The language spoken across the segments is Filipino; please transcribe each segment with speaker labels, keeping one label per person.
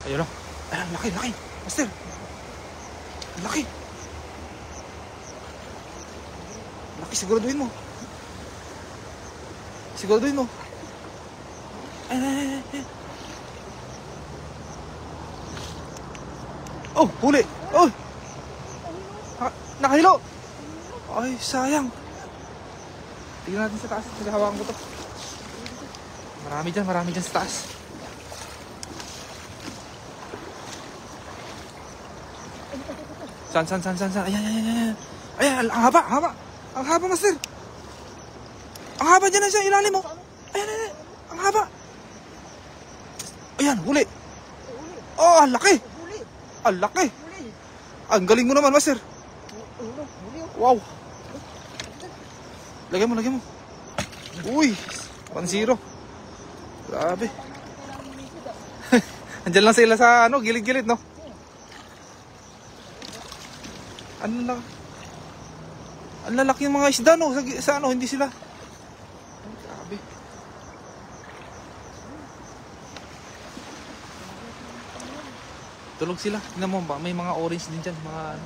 Speaker 1: Ayun o. Ayan, laki, laki. Master. Laki. Laki, siguraduhin mo. Siguraduhin mo. Ayan. Oh, huli. Oh. Nakahilo. Ay, sayang. Tingnan natin sa taas. Naghahawakan ko to. Marami dyan sa taas. San? Ayan. Ayan, ang haba. Ang haba, master. Ang haba dyan na siya, ilalim mo. Ayan. Ang haba. Ayan, huli. Oh, ang laki. Ang laki. Ang galing mo naman, master. Wow. Lagyan mo. Uy, 1-0. Grabe. Andiyan lang sila sa gilid-gilid, no? Ano lang? Ang lalaki ng mga isda, no? Sa hindi sila. Grabe. Tulog sila. Tingnan mo ba? May mga orange din dyan. Mga ano.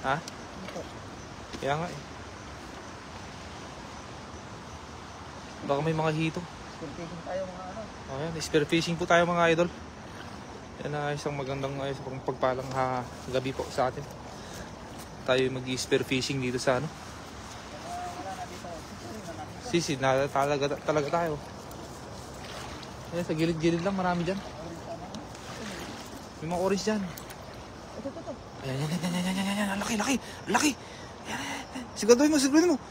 Speaker 1: Ha? Kaya nga eh. Baka may mga hito.
Speaker 2: Spearfishing tayo mga ano.
Speaker 1: Ayan, spearfishing po tayo mga idol. Yan na isang magandang pagpalang gabi po sa atin. Tayo mag-spearfishing dito sa ano. Sisi, talaga tayo. Ayan, sa gilid-gilid lang, marami dyan. May mga orange dyan. Ayan. Laki. Ayan. Siguraduhin mo.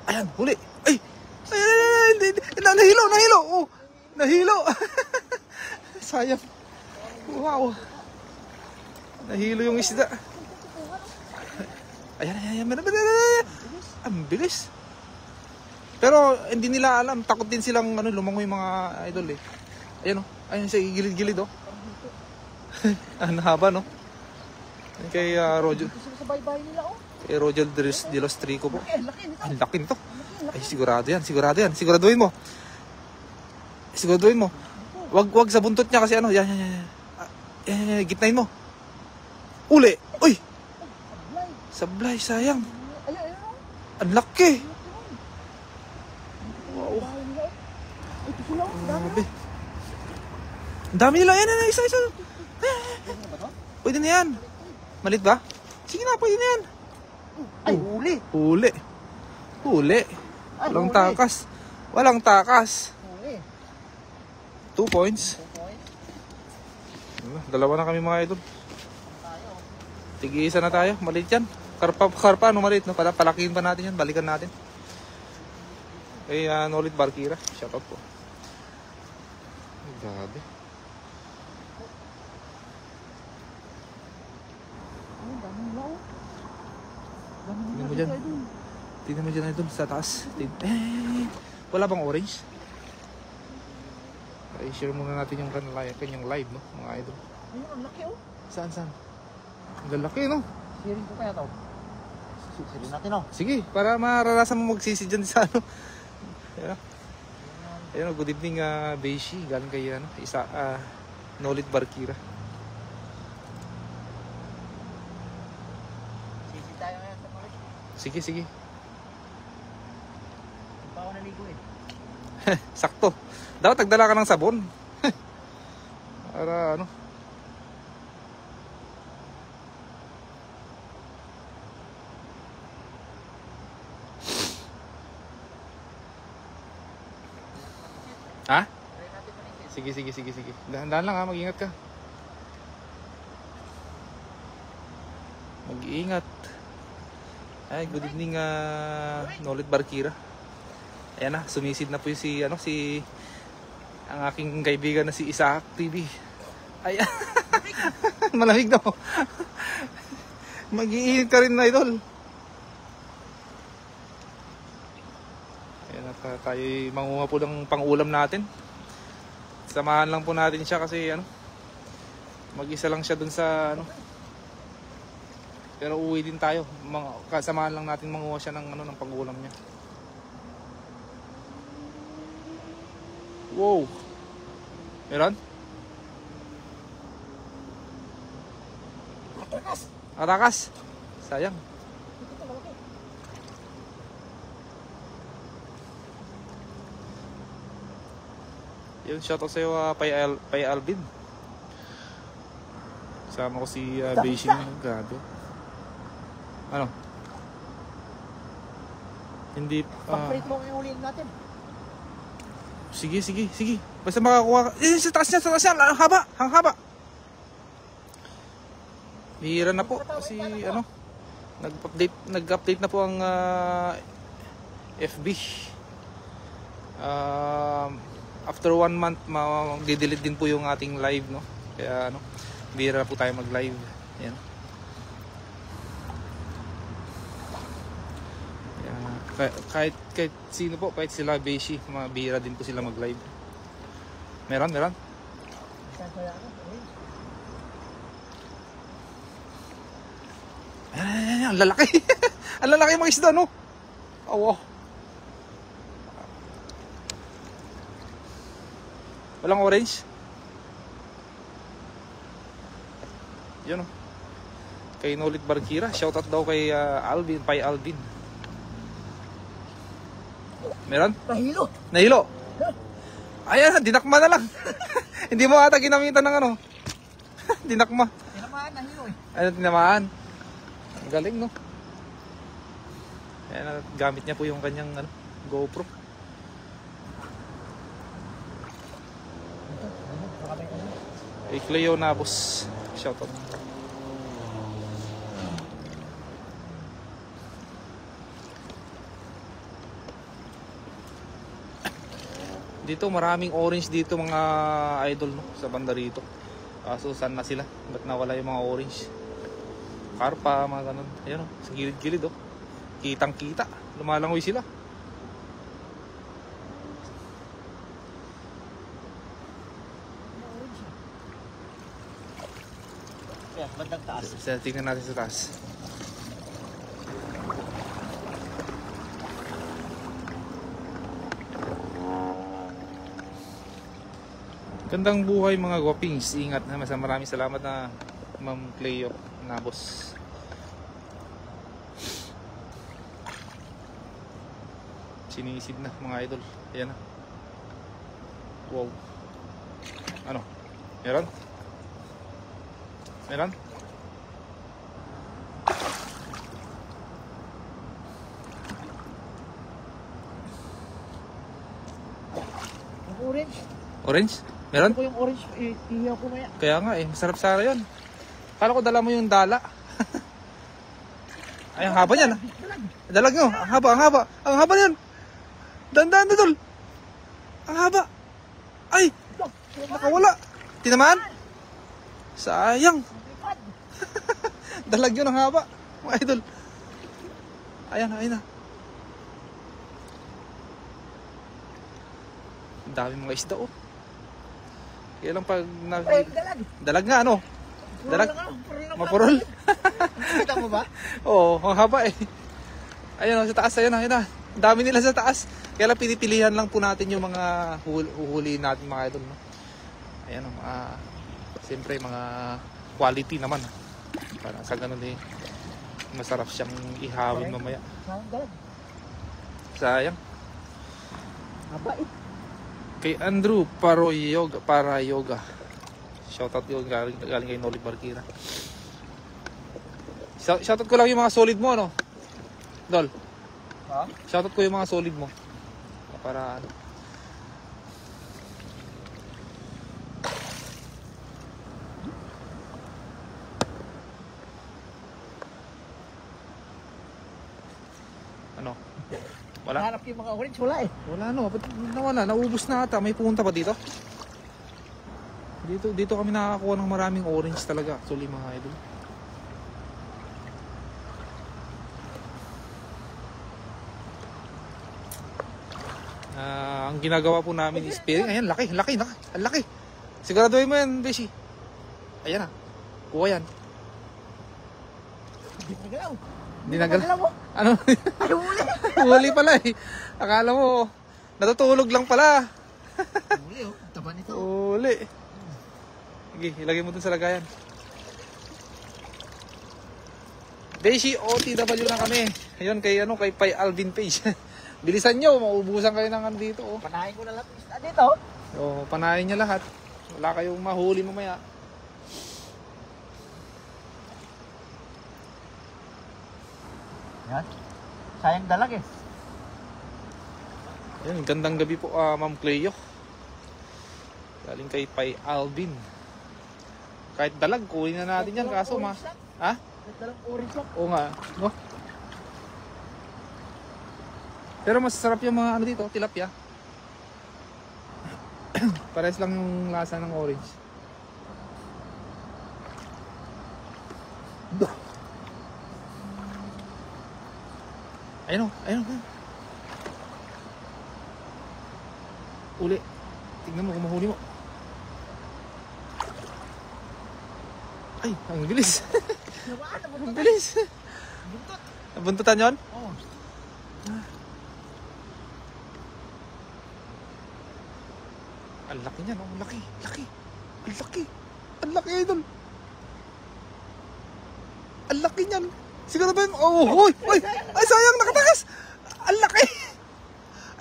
Speaker 1: Ayan, huli. Ay! Nahilo. Oh, nahilo. Sayang. Wow. Nahilo yung isda. Ayan. Ang bilis. Pero hindi nila alam. Takot din silang lumangoy yung mga idol eh. Ayan oh. Ayan sa gilid-gilid oh. Ang haba no. Kay Roger.
Speaker 2: Sa baybay nila oh.
Speaker 1: Kay Roger de los Trico po.
Speaker 2: Laki nito.
Speaker 1: Ang laki nito. Ay sigurado yan. Siguraduhin mo. Wag sa buntot niya kasi ano. Yan. Yan. Gitnain mo. Uli. Uy. Sablay. Sayang. Ang laki. Wow. Grabe. Ang dami nila. Yan. Isa. Pwede na yan. Malit ba? Sige na, pwede na yan.
Speaker 2: Ay, huli.
Speaker 1: Walang takas.
Speaker 2: Huli.
Speaker 1: 2 points. Dalawa na kami mga idol. Tig-isa na tayo. Malit yan. Karpa, malit. No? Palakihin pa natin yan. Balikan natin. Kay Nolit Barkira. Shoutout po. Grabe. Tingnan mo dyan idol sa taas. Wala bang orange? I-share muna natin yung kanyang live no mga idol.
Speaker 2: Ayun, ang laki oh.
Speaker 1: Saan? Ang laki no?
Speaker 2: Sharing ko kaya to. Sharing natin oh.
Speaker 1: Sige, para maranasan mo magsisi dyan sa ano. Ayun, good evening Beishi. Galing kay Nolit Barkira.
Speaker 2: Sisi tayo ngayon sa Marit.
Speaker 1: Sige.
Speaker 2: Hindi pa ako naligo eh.
Speaker 1: Sakto. Dapat nagdala ka ng sabon. Para ano. Ha? Sige. Dahan-dahan lang ha, mag-ingat ka. Mag-iingat. Ay, good evening Nolit Barkira. Ayan na, sumisid na po yung ang aking kaibigan na si Isaac TV. Ay, malamig na po. Mag-iingat ka rin na idol. Ayan na, tayo mangunga po ng pang-ulam natin. Samahan lang po natin siya kasi mag-isa lang siya dun sa pero uwi din tayo. Kasamahan lang natin manguha siya ng pang-ulam niya. Wow. Meron? Atakas. Sayang.
Speaker 2: Ito malaki.
Speaker 1: Yun, shoutout sa'yo, Pay Alvin. Kasama ko si Beijing. Grabe. Ano? Hindi,
Speaker 2: Pag-print mo yung uliin natin.
Speaker 1: sige. Basta makakuha ka. Sa taas niya. Ang haba. Bihira na po. Kasi, ano, nag-update na po ang FB. After 1 month, mag-delete din po yung ating live, no? Kaya, ano, bihira na po tayo mag-live. Yan. Kahit sino po, kahit sila Beshi, mabihira din po sila mag-live. Meron?
Speaker 2: Saan kaya ako?
Speaker 1: Ay, ang lalaki. Ang lalaki mga isda, no? Oh, wow. Walang orange? Yun, oh. Kay Nolit Barkira. Shoutout daw kay Alvin, Pay Alvin. Meron? Nahilo. Ayan, dinakma na lang. Hindi mo ata ginamitan ng ano. Dinakma.
Speaker 2: Tinamaan, nahilo eh.
Speaker 1: Ano, tinamaan. Ang galing, no? Ayan, gamit niya po yung kanyang ano, GoPro. Kay Cleo Nabos. Shoutout. Dito maraming orange dito mga idol, no, sa banda rito. Kaso saan na sila? Ba't nawala yung mga orange? Karpa, mga ganun. Ayan, oh, sa gilid-gilid, oh. Kitang kita. Lumalangoy sila.
Speaker 2: Kaya, bandang taas.
Speaker 1: Tingnan natin sa taas. Gandang buhay mga guwapings. Ingat na. Maraming salamat na Ma'am Cleo Nabos. Sinisid na mga idol. Ayan na. Wow. Ano? Meron?
Speaker 2: Yung orange.
Speaker 1: Orange? Meron?
Speaker 2: Ito ko yung orange. Ihiyaw ko maya.
Speaker 1: Kaya nga eh, masarap sana yun. Kala ko dala mo yung dala. Ay, ang haba niyan. Dalag nyo, ang haba niyan. Dandan na, tol. Ang haba. Ay, nakawala. Tinamaan? Sayang. Dalag yun, ang haba. Mga idol. Ayan na. Ang dami mga isda, oh. Kaya lang pag dalag nga, ano? Dalag, mapurol.
Speaker 2: Kita mo ba?
Speaker 1: Oo, ang haba eh. Ayun, sa taas, ayun na. Ang dami nila sa taas. Kaya lang pinipilihan lang po natin yung mga huhulihin natin mga idol, no? Ayan, siyempre mga quality naman. Para sa ganun eh, masarap siyang ihawin mamaya. Sayang.
Speaker 2: Haba eh.
Speaker 1: Kay Andrew para yoga. Shoutout yun galing kay Nolit Barkira. Shoutout ko lang yung mga solid mo, ano? Dol.
Speaker 2: Ha?
Speaker 1: Shoutout ko yung mga solid mo. Para ano. Ano? Wala?
Speaker 2: Hanap yung mga orange, wala eh.
Speaker 1: Wala, no. Ba't nawala? Naubos na ata. May pumunta pa dito? Dito kami nakakakuha ng maraming orange talaga. Actually, mga idol. Ang ginagawa po namin is pairing. Ayan, laki. Siguraduhin mo yan, Beshi. Ayan na. Kuha yan. Hindi nagalaw. Ano?
Speaker 2: Ay, huli.
Speaker 1: Huli pala eh. Akala mo, natutulog lang pala.
Speaker 2: Huli oh. Taba nito.
Speaker 1: Huli. Sige, ilagay mo dun sa lagayan. Beshi OTW na kami. Ayun kay Pai Alvin Page. Bilisan nyo, maubusan kayo ng ano dito. Oh.
Speaker 2: Panahin ko na lahat ng isda dito.
Speaker 1: Oh, panahin niya lahat. Wala kayong mahuli mamaya.
Speaker 2: Yan. Sayang dalag eh.
Speaker 1: Ayun, gandang gabi po Ma'am Cleo. Galing kay Pai Alvin. Kahit dalag, kunin na natin yan. Kaso ha?
Speaker 2: Dalang orange lang.
Speaker 1: Oo nga. No? Pero mas sarap yung mga ano dito, tilapia. Pares lang yung lasa ng orange. Ayun o, ayun o. Uli. Tignan mo kung mahuli mo. Ay, ang bilis. Ang bilis.
Speaker 2: Buntot.
Speaker 1: Nabuntutan yun?
Speaker 2: Oo.
Speaker 1: Ang laki niyan, ang laki, laki. Ang laki. Ang laki, idol. Ang laki niyan. Siguro ba yun? Oh, hoy, hoy. Ay, sayang, nakatakas. Ang laki.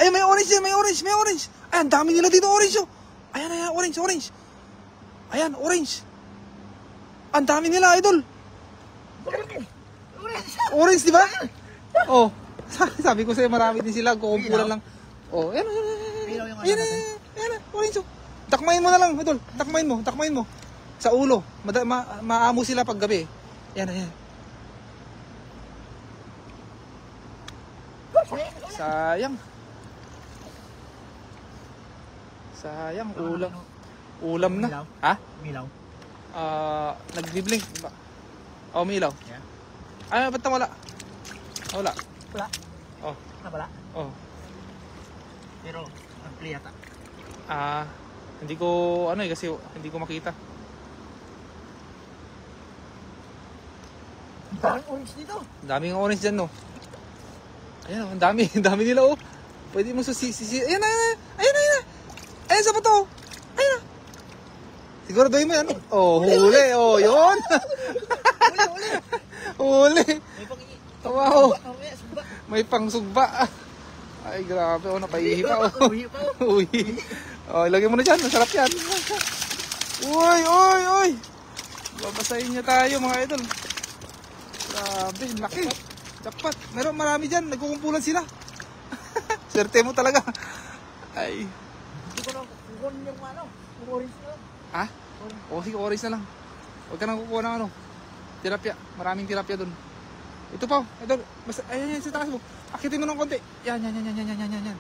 Speaker 1: Ay, may orange yan, may orange, may orange. Ay, ang dami nila dito, orange, oh. Ayan, ayan, orange, orange. Ayan, orange. Ang dami nila, idol. Orange, di ba? Oh, sabi ko sa'yo, marami din sila. Kukumpulan lang. Oh, ayan, ayan,
Speaker 2: Pilaw yung
Speaker 1: ayan, ayan, ayan, orange, oh. Takmain mo na lang, idol. Takmain mo. Sa ulo. Maamo sila pag gabi. Ayan, ayan. Sayang. Sayang, ulam. Ulam na.
Speaker 2: Milaw?
Speaker 1: Ha?
Speaker 2: Milaw.
Speaker 1: Nagbi-blink ba? Oh, may ilaw.
Speaker 2: Yeah.
Speaker 1: Ay, ba't wala? Wala.
Speaker 2: Wala.
Speaker 1: Oh,
Speaker 2: Wala.
Speaker 1: oh.
Speaker 2: Pero, ang play yata.
Speaker 1: Hindi ko, kasi hindi ko makita.
Speaker 2: Daming orange dito.
Speaker 1: Ang daming orange dyan, no? Ayan, ang dami. Ang dami nila, oh. Pwede mo ayan na. Ayan sa bato. Ayan na. Siguro doon mo yan. Oh, huli. Oh, yun. Huli.
Speaker 2: May pang
Speaker 1: Wow.
Speaker 2: Mamaya, sumba.
Speaker 1: May pangsugba. Ay, grabe. Oh, napaihi pa. Oh.
Speaker 2: Uwi pa.
Speaker 1: Uy. Oh, ilagay mo na dyan. Masarap yan. Uy. Babasahin niya tayo, mga idol. Grabe, laki. Jackpot. Meron marami dyan. Nagkukumpulan sila. Swerte mo talaga. Ay.
Speaker 2: Hindi ko na kukunin yung yung orange na lang.
Speaker 1: Ha? O, sige, orange na lang. Huwag ka nang kukuha ng tilapia. Maraming tilapia dun. Ito pa, idol. Ayan, sa takas mo. Akitin mo ng konti. Yan. Yan.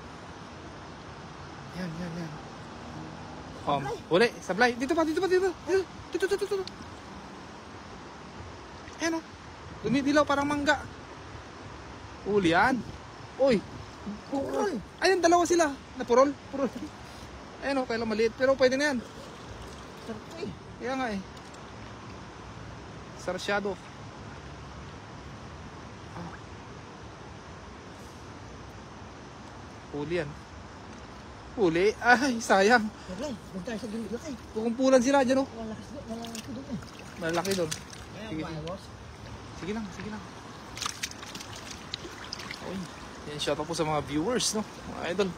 Speaker 1: Huli, sablay. Dito. Ayan o. Dumidilaw parang mangga. Huli yan. Uy.
Speaker 2: Purol.
Speaker 1: Ayun, dalawa sila. Na purol. Ayan o, kailang maliit. Pero pwede na yan.
Speaker 2: Sarap eh.
Speaker 1: Kaya nga eh. Sarsyado. Huli yan. Huli. Ay, sayang.
Speaker 2: Sablay, huwag tayo sa gilid laki.
Speaker 1: Kukumpulan sila dyan, oh.
Speaker 2: Malakas doon eh.
Speaker 1: Malaki doon.
Speaker 2: Sige.
Speaker 1: Sige lang. Uy. Yan, shout out po sa mga viewers, no? Mga idol.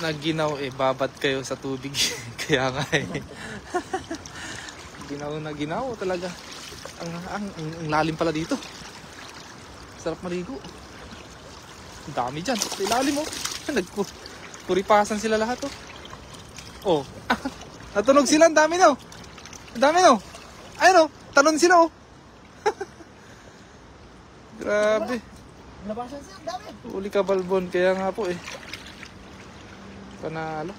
Speaker 1: Naginaw eh, babat kayo sa tubig. Kaya nga eh. Ginaw talaga. Ang lalim pala dito. Sarap maligo. Ang dami dyan. Sa ilalim, oh. Nagpuripasan sila lahat, oh. Oh. Natunog sila. Ang dami, no? Ayun, oh. Talon sila, oh. Grabe.
Speaker 2: Labasan siya, ang dami.
Speaker 1: Uli ka, Balbon. Kaya nga po, eh. Panalo.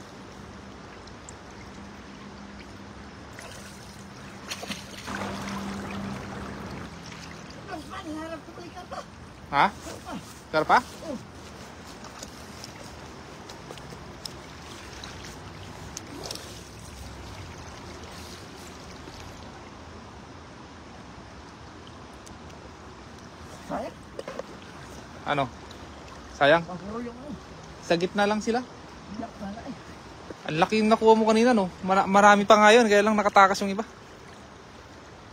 Speaker 2: Harap ko balik ka pa.
Speaker 1: Ha? Karpa?
Speaker 2: Sayang.
Speaker 1: Ano? Sayang?
Speaker 2: Pagpuro yung
Speaker 1: Sa gitna lang sila.
Speaker 2: Iyak na eh.
Speaker 1: Ang laki yung nakuha mo kanina, no? Marami pa nga yun, kaya lang nakatakas yung iba.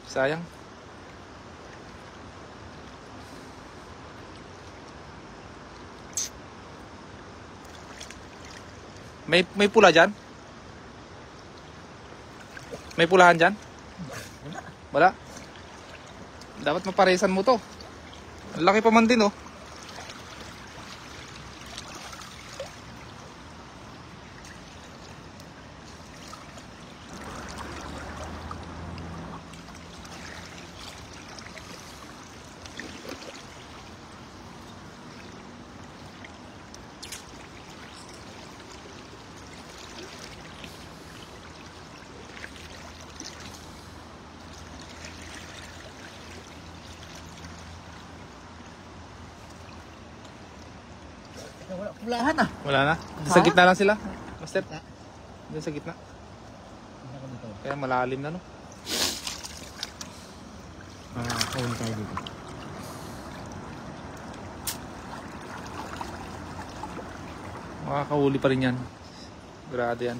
Speaker 1: Sayang. May pula dyan? May pulahan dyan? Wala? Dapat maparesan mo to. Ang laki pa man din oh.
Speaker 2: Wala pulahan ah.
Speaker 1: Wala na? Sa gitna lang sila? Master?
Speaker 2: Ha?
Speaker 1: Doon sa gitna.
Speaker 2: Tingnan ko dito.
Speaker 1: Kaya malalim na no?
Speaker 2: Kawin tayo dito.
Speaker 1: Makakahuli pa rin yan. Grado yan.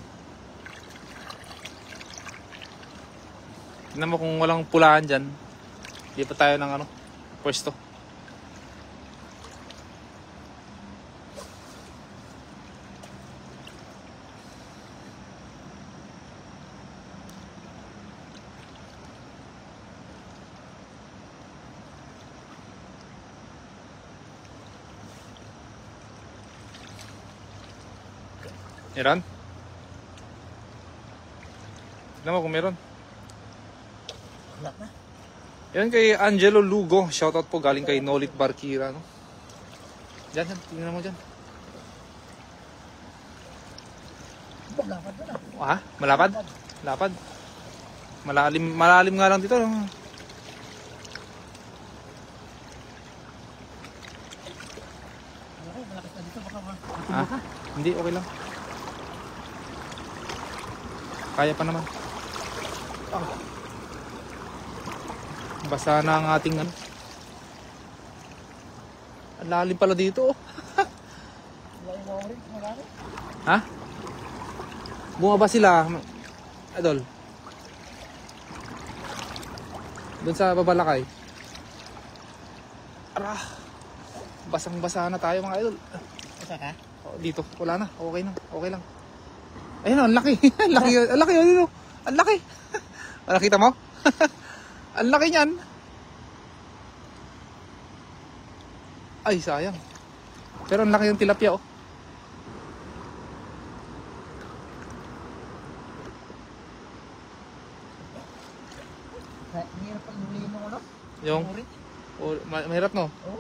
Speaker 1: Tignan mo kung walang pulahan dyan. Hindi pa tayo ng ano, pwesto. Meron? Tignan mo kung meron.
Speaker 2: Wala na.
Speaker 1: Yan kay Angelo Lugo. Shoutout po galing kay Nolit Barkira. No? Diyan, tingnan mo dyan.
Speaker 2: Lapad na na.
Speaker 1: Ha? Malapad? Lapad? Malalim nga lang dito. No?
Speaker 2: Malakas na dito. Baka
Speaker 1: Ha? Hindi, okay lang. Kaya pa naman. Basa na ang ating ano. Ang lalim pala dito. Oh.
Speaker 2: wala yung orange. Wala na.
Speaker 1: Ha? Bumaba sila, Idol. Doon sa Babalakay. Ara. Basang-basa na tayo mga idol.
Speaker 2: Basa ka?
Speaker 1: Oh, dito, wala na. Okay na. Okay lang. Ayun, ang laki. Ang laki. Ang laki. Ang laki. Nakita mo? Ang laki niyan. Ay, sayang. Pero ang laki yung tilapia, oh.
Speaker 2: Hirap pag huliin mo ano?
Speaker 1: Yung,
Speaker 2: Orange?
Speaker 1: mahirap, no?
Speaker 2: Oo.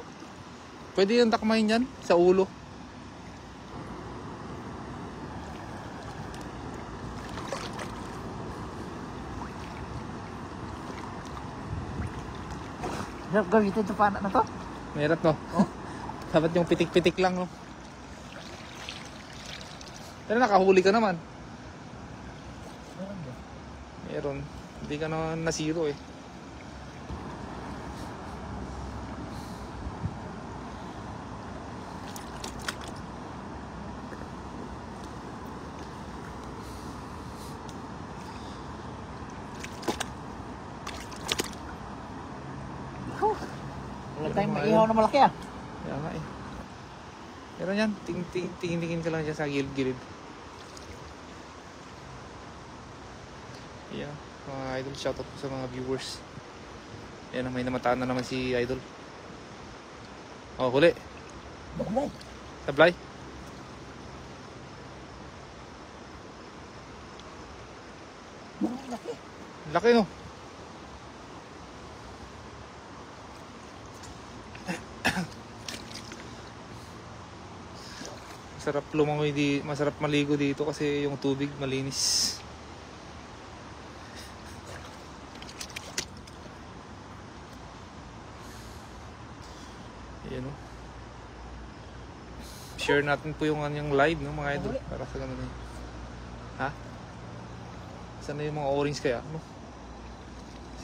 Speaker 1: Pwede yung takmahin yan sa ulo.
Speaker 2: Hirap gamitin ito paano na to?
Speaker 1: Mahirap, no?
Speaker 2: Oh?
Speaker 1: Dapat yung pitik-pitik lang, no? Pero nakahuli ka naman.
Speaker 2: Meron ba?
Speaker 1: Meron. Hindi ka naman nasiro, eh.
Speaker 2: Wala tayong maihaw na malaki ah.
Speaker 1: Kaya nga, eh. Meron yan. Tingin-tingin ka lang dyan sa gilid-gilid. Yeah. Mga idol, shoutout po sa mga viewers. Ayan, may namataan na naman si idol. Oh, huli.
Speaker 2: Baklay.
Speaker 1: Sablay.
Speaker 2: Laki.
Speaker 1: Laki, no? Masarap lumangoy masarap maligo dito kasi yung tubig malinis. Ayan, no? Share natin po yung kanyang live, no, mga idol, para sa ganun eh. Ha? Saan na yung mga orange kaya? Ano?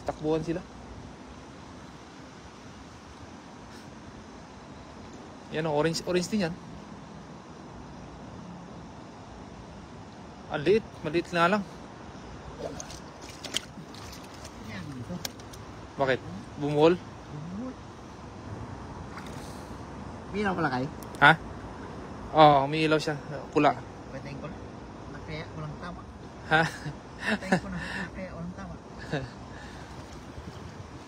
Speaker 1: Takbuhan sila. Yan, oh, orange din yan. Ang liit, maliit na lang.
Speaker 2: Yan dito.
Speaker 1: Bakit? Bumuhol?
Speaker 2: Minaw pala kayo?
Speaker 1: Ha? Oo, umiilaw siya. Pula.
Speaker 2: Pwede yung call?
Speaker 1: Ha?
Speaker 2: Tayo ko na. Kaya walang tama.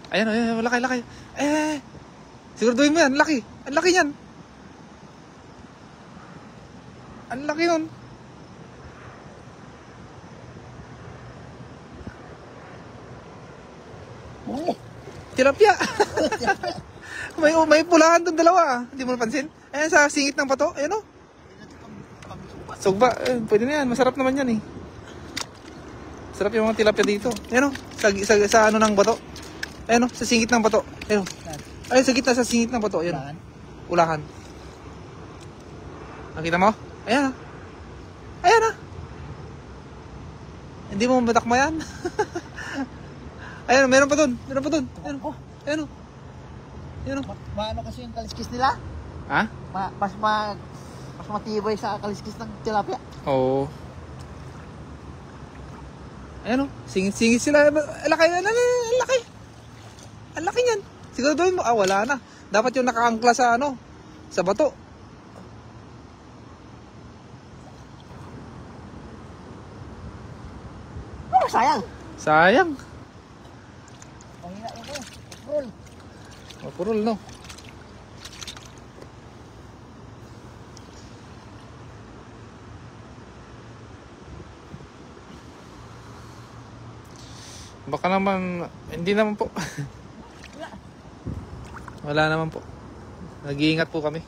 Speaker 1: Ayan, ayan, laki, laki. Eh, siguraduhin mo yan, laki. Ang laki yan. Ang laki nun. Tilapia. may pulahan doon dalawa. Hindi mo napansin? Ayan sa singit ng bato. Ayan o. Sugba. Pwede na yan. Masarap naman yan eh. Sarap yung mga tilapia dito. Ayan o. Sa ano ng bato. Ayan o. Sa singit ng bato. Ayan o. Ay, sa gitna sa singit ng bato. Ayan o. Ulahan. Nakita mo? Ayan o. Ayan o. Hindi mo matakma yan. Ayan, meron pa dun. Meron pa dun. Ayan o. Ayan o. Ayan o.
Speaker 2: Maano kasi yung kaliskis nila?
Speaker 1: Ha?
Speaker 2: Mas matibay sa kaliskis ng tilapia.
Speaker 1: Oo. Ayan o. Singit-singit sila. Ang laki. Ang laki. Ang laki niyan. Siguraduhin mo. Wala na. Dapat yung nakaangkla sa ano. Sa bato.
Speaker 2: Oh, sayang.
Speaker 1: Sayang.
Speaker 2: Pahina yun ko. Roll.
Speaker 1: Mapurol, no? Baka naman, hindi naman po. Wala naman po. Nag-iingat po kami.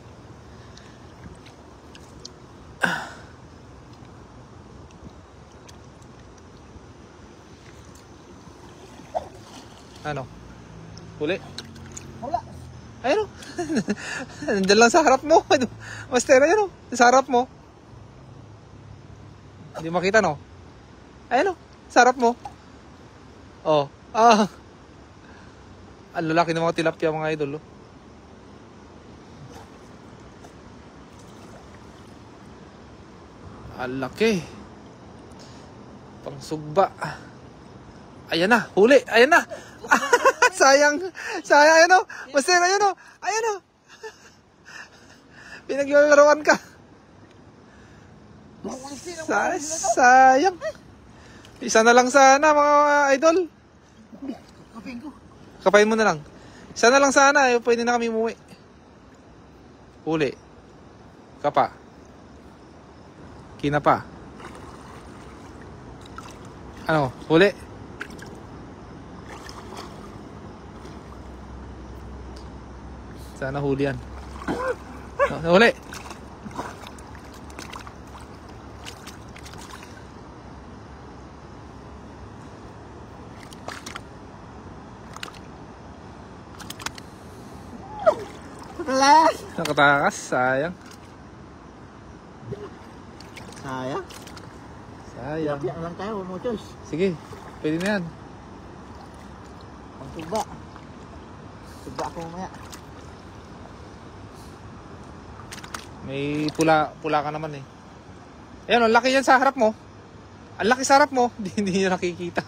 Speaker 1: Ano? Huli?
Speaker 2: Wala.
Speaker 1: Ayun o. Nandiyan lang sa harap mo. Master, ayun o. Sa harap mo. Hindi makita, no? Ayun o. Sa harap mo. Oh. Ah. Ang lalaki ng mga tilapia, mga idol. Oh. Ang laki. Pangsugba. Ayan na. Huli. Ayan na. Sayang. Sayang. Ayan o. Master, ayan o. Ayan o. Pinaglalaroan ka. Sayang. Isa na lang sana, mga idol.
Speaker 2: Kaping ko.
Speaker 1: Kapain mo na lang. Isa na lang sana. Pwede na kami umuwi. Huli. Kapa. Kinapa. Ano? Huli. Sana huli yan. Huli.
Speaker 2: Wala.
Speaker 1: Nakatakas. Sayang.
Speaker 2: Sayang.
Speaker 1: Sayang.
Speaker 2: Tilapia na lang tayo. No choice.
Speaker 1: Sige. Pwede na yan.
Speaker 2: Ang tuba. Tuba ako mamaya.
Speaker 1: May pula ka naman eh. Ayan, ang laki yan sa harap mo. Ang laki sa harap mo. Hindi niya nakikita.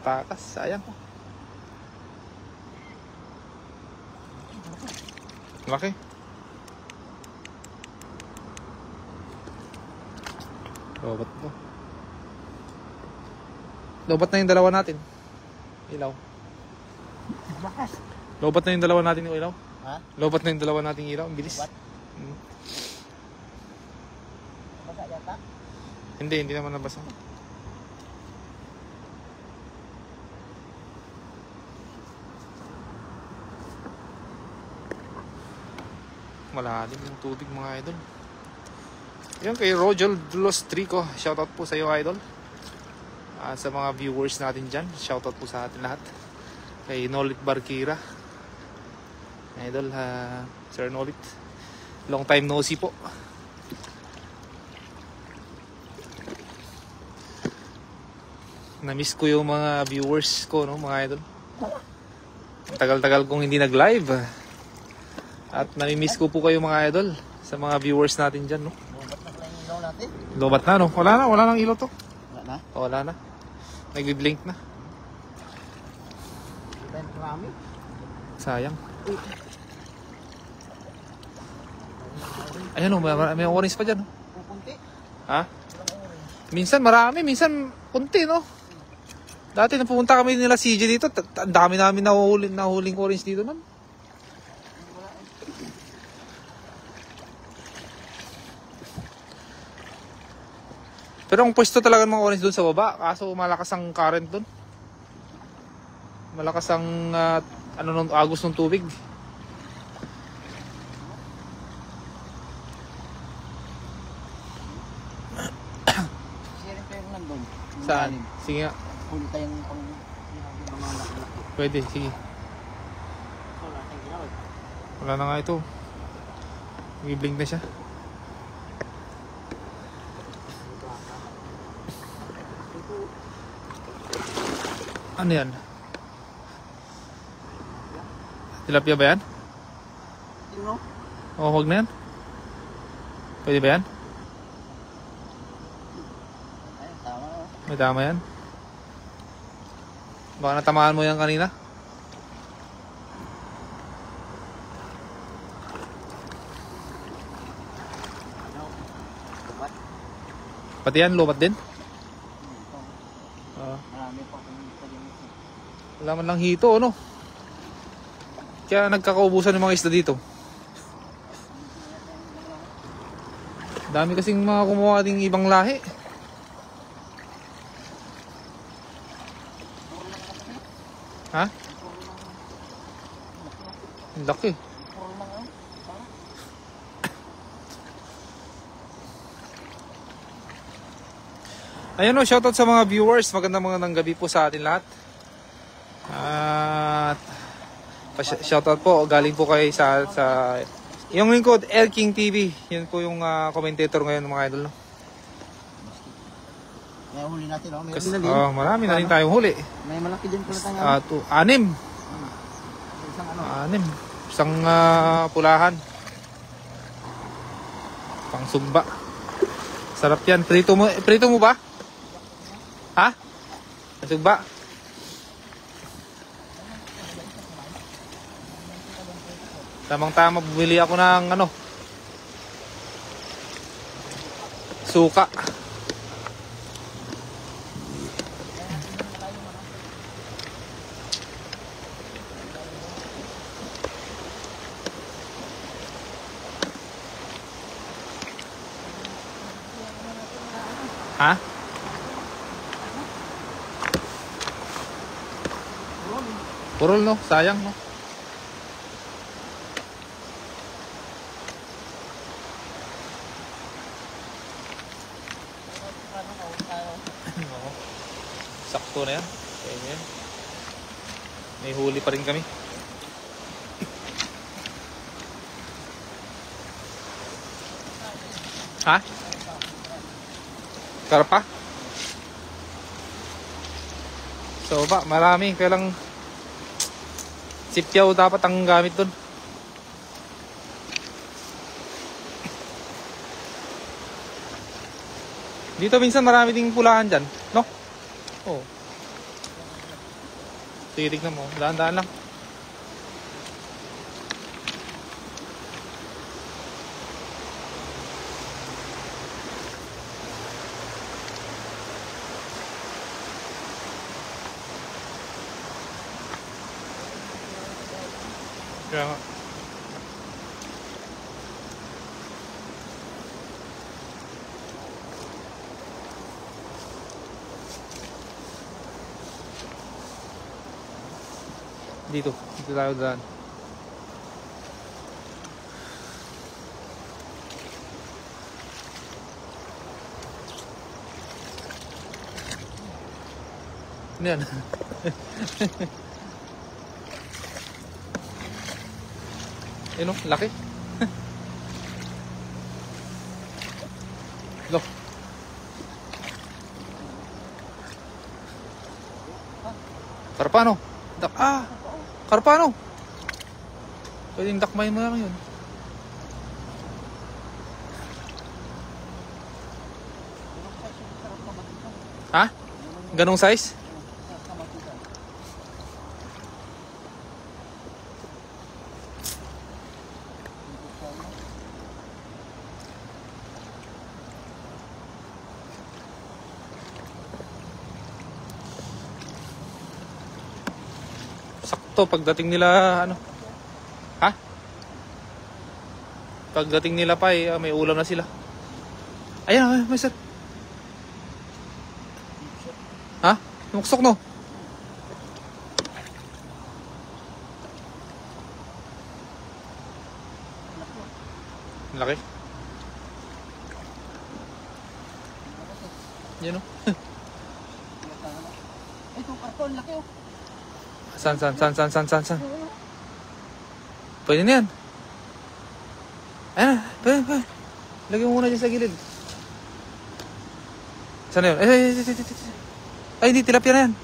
Speaker 1: Katakas. Sayang. Laki. Lobat to. Lobat na yung dalawa natin. Ilaw.
Speaker 2: Bakas.
Speaker 1: Lobat na yung dalawa natin yung ilaw.
Speaker 2: Ha?
Speaker 1: Lobat na yung dalawa nating ilaw. Ang bilis.
Speaker 2: Lobat?
Speaker 1: Hmm.
Speaker 2: Basa yata?
Speaker 1: Hindi naman nabasa. Malalim yung tubig, mga idol. Yan kay Rogel Los Trico. Shoutout po sa iyo, idol. Sa mga viewers natin dyan, shoutout po sa atin lahat. Kay Nolit Barkira, idol, Sir Nolit, long time no see po. Na-miss ko yung mga viewers ko, no, mga idol. Tagal-tagal kong hindi nag-live. At nami-miss ko po kayo, mga idol, sa mga viewers natin dyan, no.
Speaker 2: Bumat na pala yung ilaw natin.
Speaker 1: Lobat na, no. Wala nang ilaw to.
Speaker 2: Wala na.
Speaker 1: Wala na. Nag-blink na.
Speaker 2: Iba yung marami.
Speaker 1: Sayang. Ayan o, may orange pa dyan.
Speaker 2: Pupunti.
Speaker 1: Ha? Minsan marami, minsan kunti, no? Dati napupunta kami nila CJ dito, ang dami namin nahuling orange dito nun. Pero ang pwesto talaga ng mga orange doon sa baba, kaso malakas ang current doon. Malakas ang agos ng tubig.
Speaker 2: Sharing kayo nandun.
Speaker 1: Saan? Sige nga.
Speaker 2: Huli tayong pang mga laki-laki.
Speaker 1: Pwede, sige.
Speaker 2: Wala tayong ginawag.
Speaker 1: Wala na nga ito. Nag-blink na siya. Ano yan? Tilapia ba yan?
Speaker 2: Sino?
Speaker 1: O, huwag na yan. Pwede ba yan?
Speaker 2: Ay, tama.
Speaker 1: May tama yan. Baka natamaan mo yan kanina.
Speaker 2: Lubat.
Speaker 1: Pati yan, lumat din.
Speaker 2: Ito.
Speaker 1: Ah,
Speaker 2: Marami pa kung pag-inis.
Speaker 1: wala man lang hito, ano? Kaya nagkakaubusan ng mga isda dito. Dami kasing mga kumuha ding ibang lahi. Ha? Ang laki.
Speaker 2: Puro lang ah.
Speaker 1: Ayun o, shoutout sa mga viewers. Magandang gabi po sa atin lahat. At shoutout po, galing po kayo sa yung lingkod, El King TV. Yun po yung commentator ngayon ng mga idol. No?
Speaker 2: May huli natin, oh. May
Speaker 1: Kasi,
Speaker 2: huli na din.
Speaker 1: marami na rin tayong huli.
Speaker 2: May malaki din pala tayo.
Speaker 1: 6.
Speaker 2: Isang ano.
Speaker 1: 6. Isang pulahan. Pangsugba. Sarap yan. Prito mo ba? Ha? Sugba? Tamang-tama, bumili ako ng suka. Ha? Purol, no? Sayang, no? Oo. Sakto na yan. Kaya yan. May huli pa rin kami. Ha? Karpa? So ba, marami. Kaya lang sipyaw dapat ang gamit dun. Dito minsan marami ding pulahan dyan, no? Oo. Sige, tignan mo. Daan-daan lang. Kaya nga. Dito tayo daan. Ano yan? Yun o, laki. Look. Karpano. Karpano. Pwedeng dakmayin mo lang yun. Ha? Ganong size? sakto pagdating nila, ano? Ha? Pagdating nila pa may ulam na sila. Ayan, may sir. Ha? Nuksok no? Laki. Yan o.
Speaker 2: Ay, itong karton, laki oh.
Speaker 1: San. Pwede na yan. Ayan, pwede. Lagyan mo muna dyan sa gilid. Saan na yun? Ay, hindi, tilapia na yan.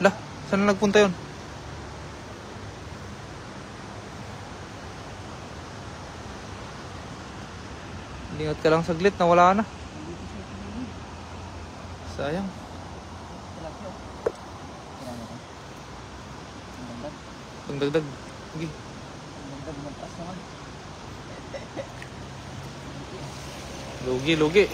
Speaker 1: Ala, saan na nagpunta yun? Ingat ka lang saglit, nawala na. Sayang. Pangdagdag. Sige. Lugi.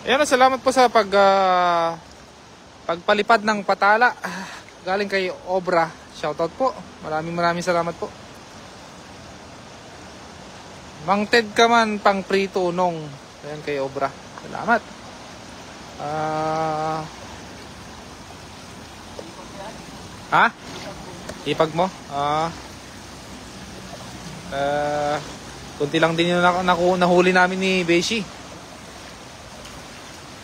Speaker 1: Ayan, salamat po sa pagpalipad ng patala. Galing kay Obra. Shoutout po. Maraming salamat po. Mang Ted ka man pang prito nung. Ayan kay Obra. Salamat. Ha? Ipag mo? Kunti lang din yung nahuli namin ni Beshi.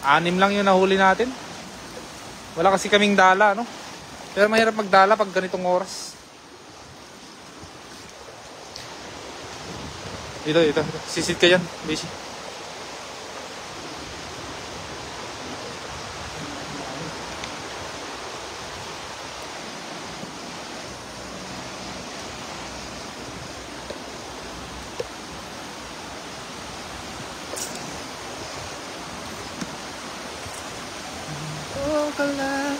Speaker 1: 6 lang yung nahuli natin. Wala kasi kaming dala, no? Pero mahirap magdala pag ganitong oras. Ito. Sisit ka yan, Beshi. Oh, kala.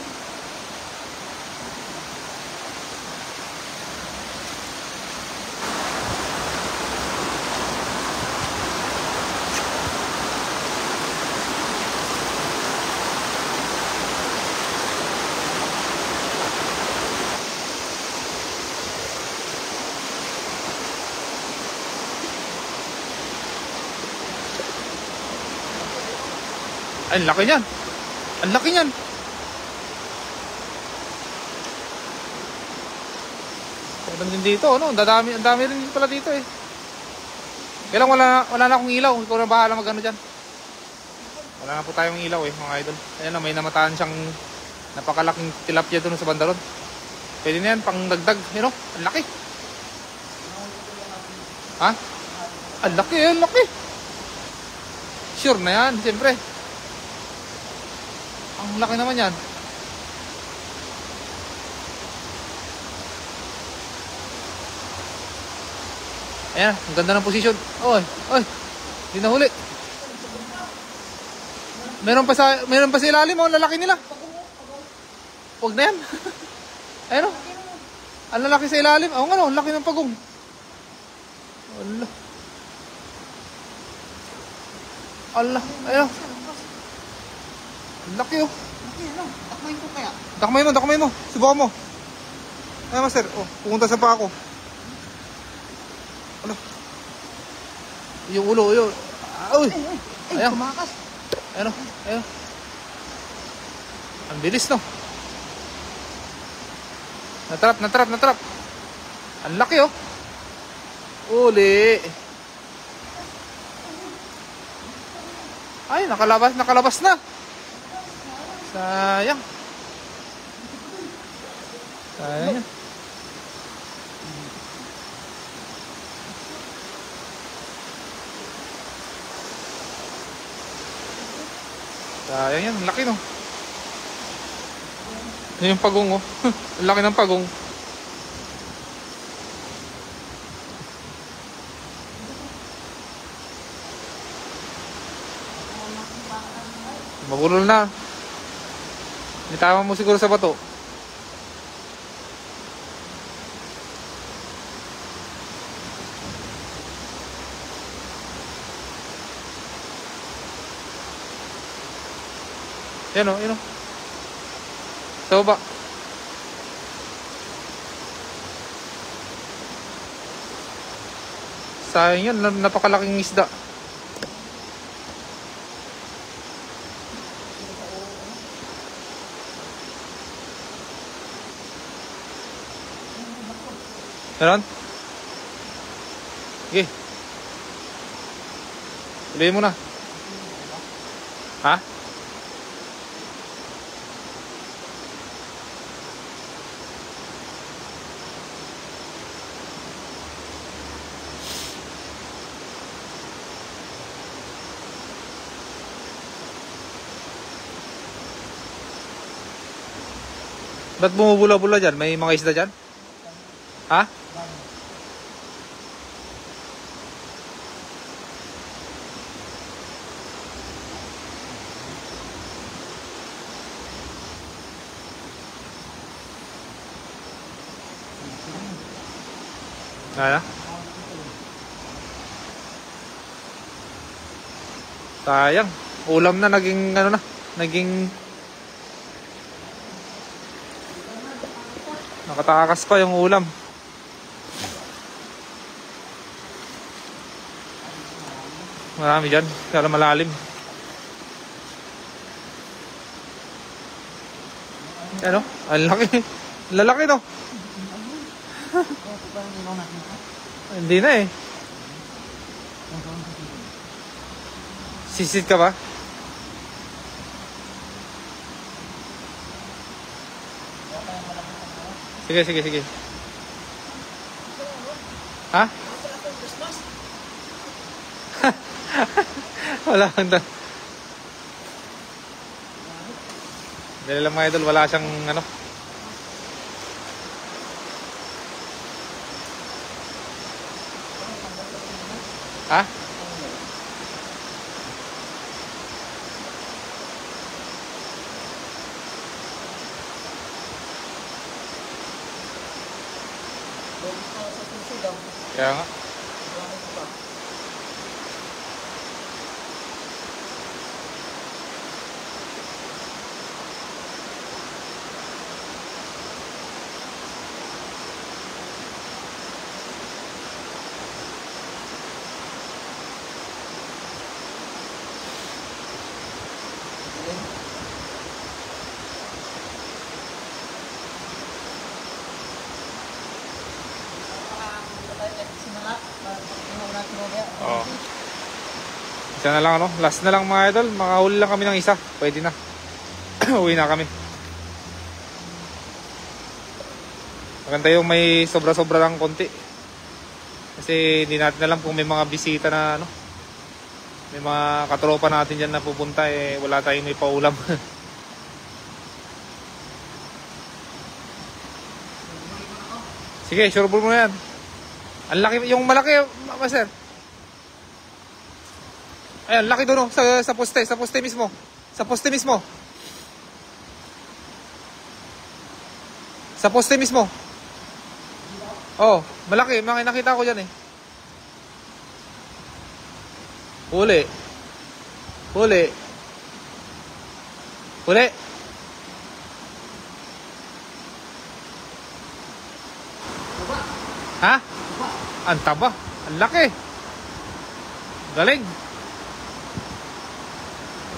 Speaker 1: Ay, ang laki niyan. Ang laki niyan. Meron din dito, ano? Ang dami rin pala dito eh. Kaya lang wala na akong ilaw. Ikaw na bahala mag-ano dyan. Wala na po tayong ilaw eh, mga idol. Ayan na, may namataan siyang napakalaking tilapia doon sa bandaron. Pwede na yan, pang dagdag. Yun o, ang laki. Ha? Ang laki. Sure na yan, siyempre. Ang laki naman yan. Ayan, ang ganda ng posisyon. Oy, hindi nahuli. Meron pa sa ilalim, oh, lalaki nila. Huwag na yan. Ayan o. Ang lalaki sa ilalim. Oo nga no, laki ng pagong. Allah. Ayan o. Ang laki o.
Speaker 2: Takmain ko kaya.
Speaker 1: Takmay mo. Subukan mo. Ayan master. Oh, pumunta sa pa ako. Ano? Yung ulo. Uy.
Speaker 2: Ay, tumakas.
Speaker 1: Ayan. Ang bilis no. Natrap. Ang laki oh. Uli. Ay, nakalabas na. Sayang. Sayang yan, ang laki no. Yan yung pagong oh. Ang laki ng pagong. Mabulol na. Nitama mo siguro sa bato. Yan o, yan o. Sa baba. Sayang yan, napakalaking isda. Meron? Sige. Tuloy mo na. Ha? Ba't bumubula-bula dyan? May mga isda dyan? Ha? Ano? Sayang. Ulam na naging ano na, naging nakatakas pa yung ulam. Marami dyan, kaya malalim. Ano? Ang laki. Lalaki no? Hindi na eh. Sisit ka ba? Sige, sige, sige. Ha? Wala kang doon. Dahil lang mga idol, wala siyang ano. Ha? Kaya nga. Oo. Isa na lang ano, last na lang mga idol, makahuli lang kami ng isa, pwede na. Uwi na kami. Maganda yung may sobra-sobra lang konti. Kasi hindi natin alam kung may mga bisita na ano, may mga katropa natin dyan na pupunta, eh wala tayong may paulam. Sige, sure ball mo na yan. Ang laki, yung malaki, master. Ayan, laki doon, no? Sa poste mismo. Sa poste mismo. Sa poste mismo. Oh, malaki, nakita ko dyan eh. Huli. Huli. Huli. Ha? Ang taba. Ang laki. Galing.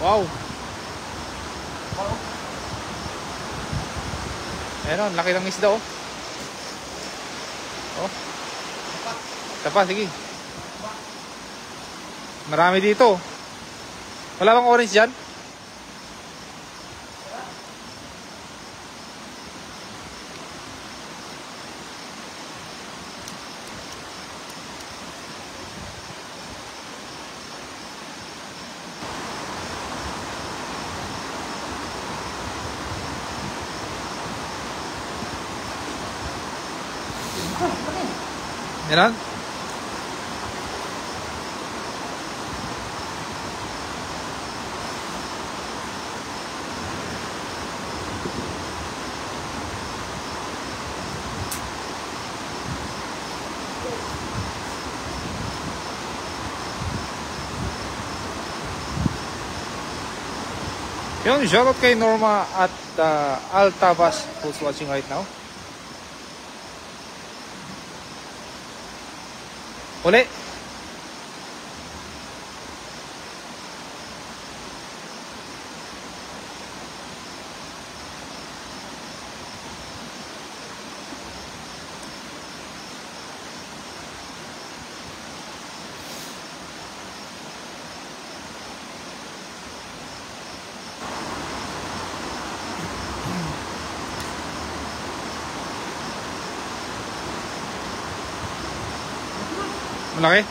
Speaker 1: Wow. Ayan o, laki ng isda oh. Oh. Tapa, sige. Marami dito. Wala bang orange dyan? Yan. Yun, shoutout kay Norma at Altavas who's watching right now. Uli. Malaki?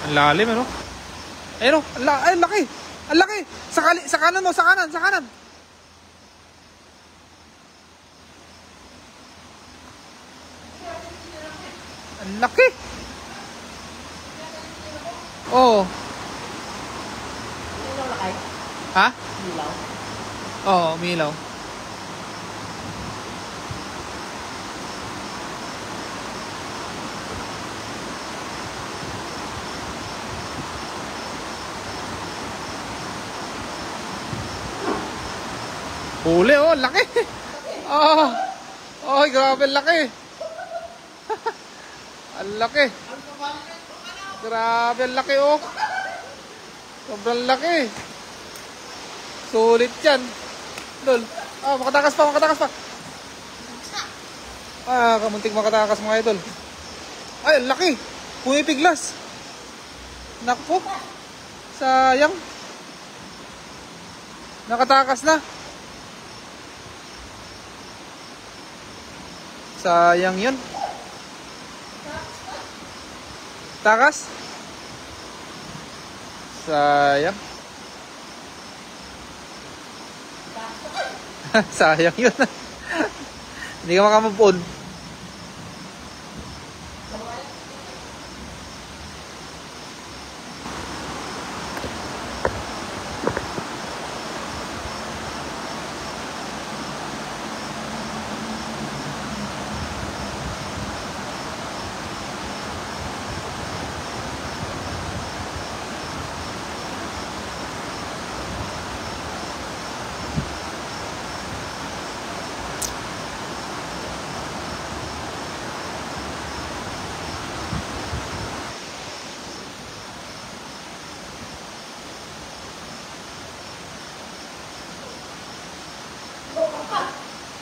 Speaker 1: Ang lalim, ano? Ayun, ay, laki! Ang laki! Sa kanan mo, sa kanan, sa kanan! Ang laki! Oo. Ha?
Speaker 2: Ilaw.
Speaker 1: Oo, umilaw. Huli, oh, laki. Oh, oh, grabe, laki. Ang laki. Grabe, ang laki, oh. Sobrang laki. Sulit yan. Lol. Ah, makatakas pa, makatakas pa. Ah, kamuntik makatakas mga idol. Ay, ang laki. Pumipiglas. Naku. Sayang. Nakatakas na. Sayang yun. Takas. Sayang. Sayang yun. Hindi ka makamove on.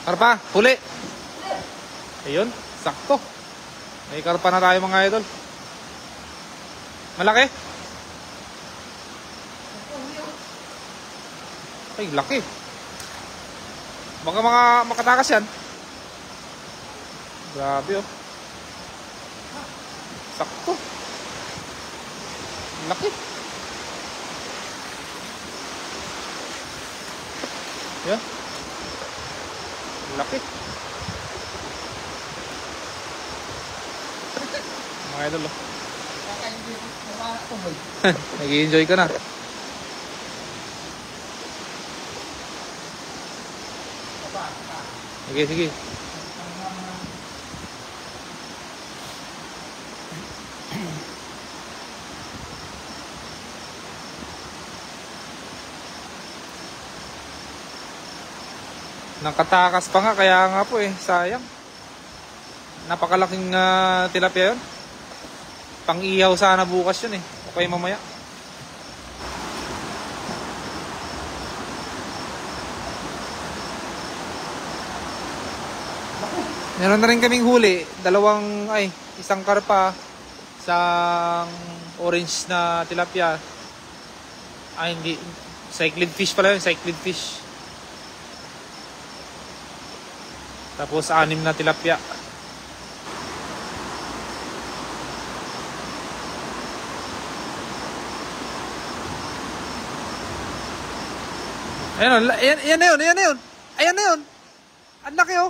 Speaker 1: Karpa, huli. Ayun, sakto. May karpa na tayo mga idol. Malaki. Ay, laki. Baka makatakas yan. Grabe, oh. Sakto. Laki. Yan. Laki. Mga idol, oh. Nag-i-enjoy ka na. Sige, sige. Nakatakas pa nga, kaya nga po eh, sayang. Napakalaking tilapia yun. Pang-ihaw sana bukas yun eh. Okay, mamaya. Meron na rin kaming huli. Isang karpa, isang orange na tilapia. Ay, hindi. Cyclid fish pala yun, cyclid fish. Tapos 6 na tilapia. Ayan, ayan na yun, ayan na yun. Ayan na yun. Ang laki, oh.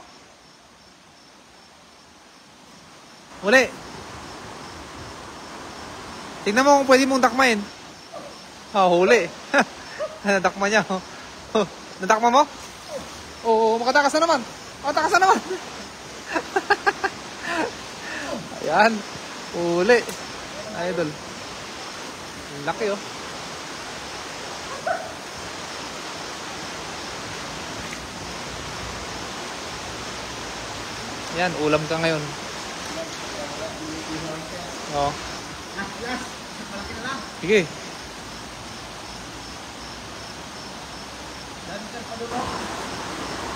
Speaker 1: Uli. Tingnan mo kung pwede mong dakmain. Huli. Nadakma niya, oh. Nadakma mo? Oo, makatakas na naman. Makatakas na naman. Ayan. Uli. Idol. Laki oh. Yan, ulam ka ngayon. Oh.
Speaker 2: Last. Malaki na lang.
Speaker 1: Sige.
Speaker 2: Dami ka pa doon.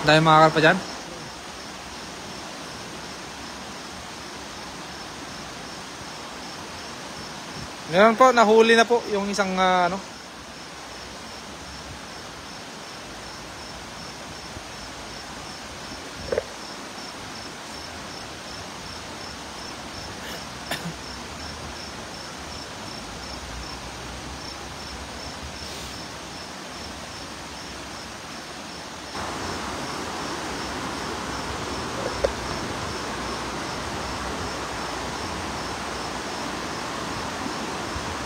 Speaker 1: Dahil makakal pa dyan. Ngayon po, nahuli na po yung isang ano.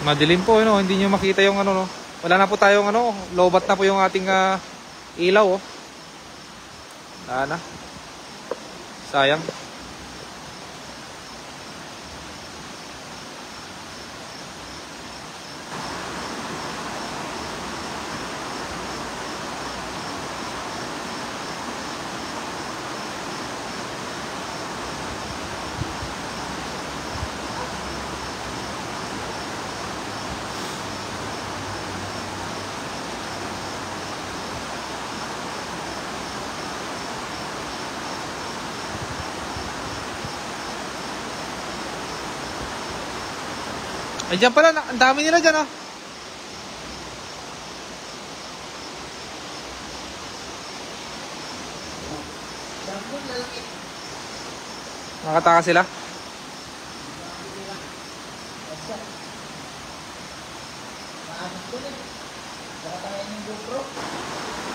Speaker 1: Madilim po, no? Hindi nyo makita yung ano, no? Wala na po tayong ano, lobat na po yung ating ilaw, oh. Wala na. Sayang. Ay, dyan pala, ang dami nila dyan, oh. Nakataka sila.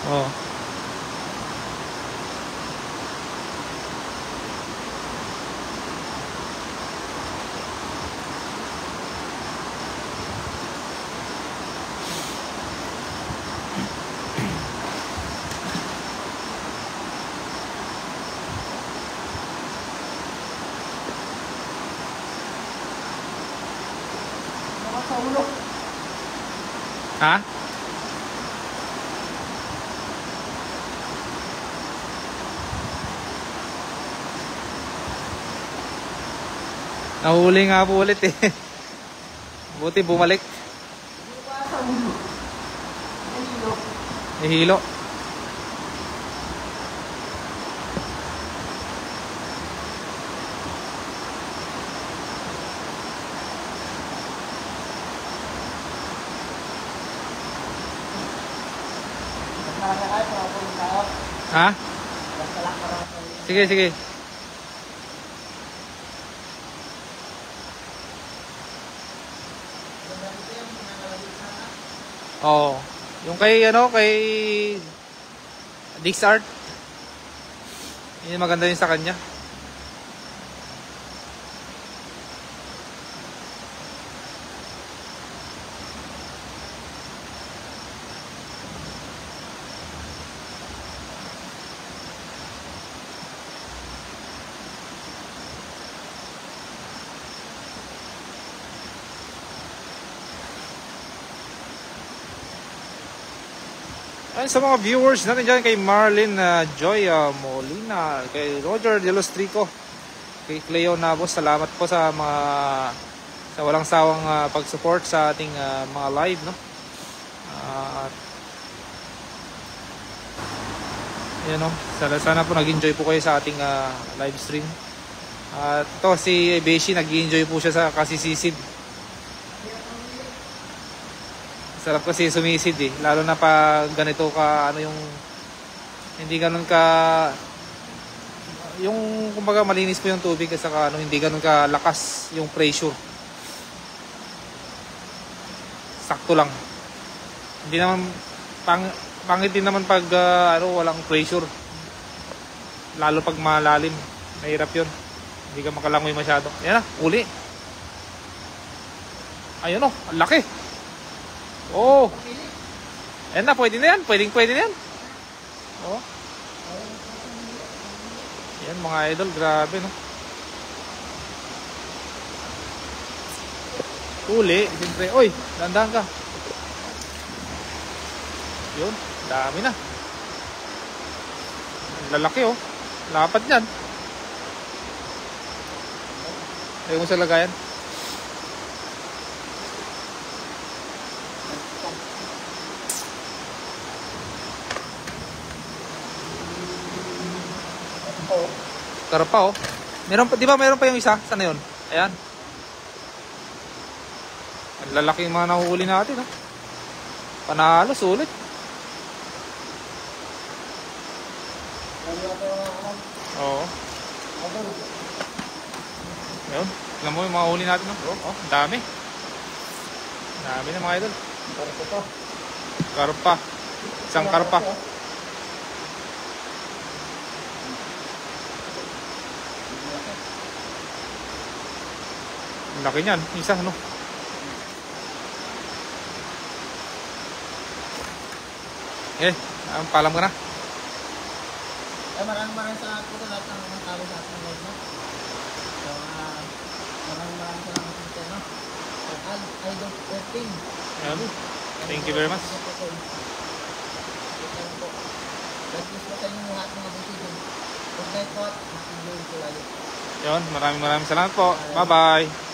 Speaker 1: Oh.
Speaker 2: Sa ulo.
Speaker 1: Ha? Nahuli nga po ulit eh. Buti bumalik.
Speaker 2: Sa ulo. Ay, hilo.
Speaker 1: Nahilo.
Speaker 2: Nakakakay, para po yung tao.
Speaker 1: Ha?
Speaker 2: Basta lang para po yung...
Speaker 1: Sige, sige. Oo. Yung kay ano, kay Dix Art. Yun maganda yun sa kanya. Ayun sa mga viewers natin dyan, kay Marlene Joy Molina, kay Roger De Los Trico, kay Cleo Nabos, salamat po sa mga sa walang sawang pag-support sa ating mga live, no? Yan, no? Sana po nag-enjoy po kayo sa ating live stream. At to si Beshi, nag-enjoy po siya sa kasisisid. Sarap kasi sumisid eh, lalo na pag ganito ka, ano yung hindi ganun ka, yung kumbaga malinis po yung tubig kasi ano, hindi ganun ka lakas yung pressure. Sakto lang. Hindi naman pangit din naman pag ano, walang pressure. Lalo pag malalim, mahirap 'yun. Hindi ka makalangoy masyado. Ayan na, uli. Ayun oh, ang laki. Oh. Ayan na, pwede na yan. Pwede na yan. Oh. Yan mga idol, grabe no. Huli, siyempre. Uy, dandahan ka. Yun, dami na. Ang lalaki oh. Lapat yan. Ayaw mo sa lagayan. Karpa oh. Meron pa, di ba meron pa yung isa? Sana yun? Ayan. Ang lalaki yung mga nahuhuli natin oh. Panalo, sulit. Oo. Ayun. Alam mo yung mga huli natin no? Oh, dami. Dami na mga idol. Karpa. Isang karpa. Ang laki niyan. Isa ano. Paalam ka na.
Speaker 2: Maraming salamat po sa lahat ng mga tao sa ating live, no? So, maraming salamat po no? Idol 13.
Speaker 1: Ayan. Thank you very much.
Speaker 2: God bless po sa inyo lahat mga busigin. Good night po at happy day po lalo.
Speaker 1: Yun, maraming salamat po. Bye-bye.